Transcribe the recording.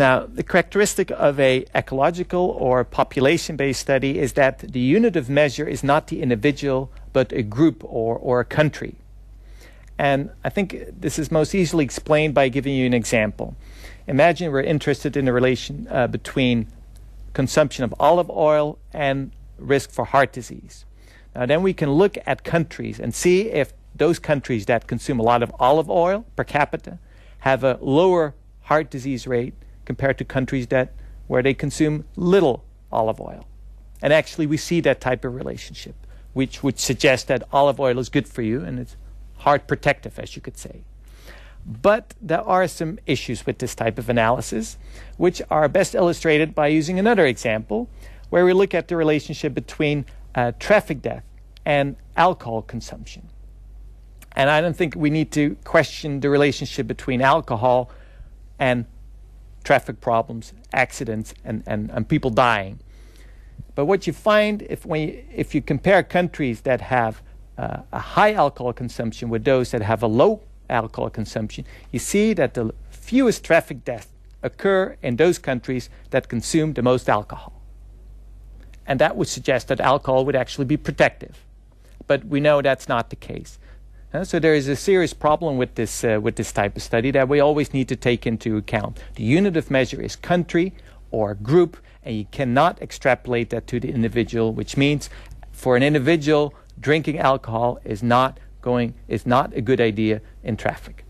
Now, the characteristic of a ecological or population-based study is that the unit of measure is not the individual, but a group or a country. And I think this is most easily explained by giving you an example. Imagine we're interested in the relation between consumption of olive oil and risk for heart disease. Now then we can look at countries and see if those countries that consume a lot of olive oil per capita have a lower heart disease rate compared to countries where they consume little olive oil. And actually we see that type of relationship, which would suggest that olive oil is good for you and it's heart protective, as you could say. But there are some issues with this type of analysis, which are best illustrated by using another example, where we look at the relationship between traffic death and alcohol consumption. And I don't think we need to question the relationship between alcohol and traffic problems, accidents, and people dying. But what you find if you compare countries that have a high alcohol consumption with those that have a low alcohol consumption, you see that the fewest traffic deaths occur in those countries that consume the most alcohol. And that would suggest that alcohol would actually be protective. But we know that's not the case. So there is a serious problem with this type of study that we always need to take into account. The unit of measure is country or group, and you cannot extrapolate that to the individual, which means for an individual, drinking alcohol is not a good idea in traffic.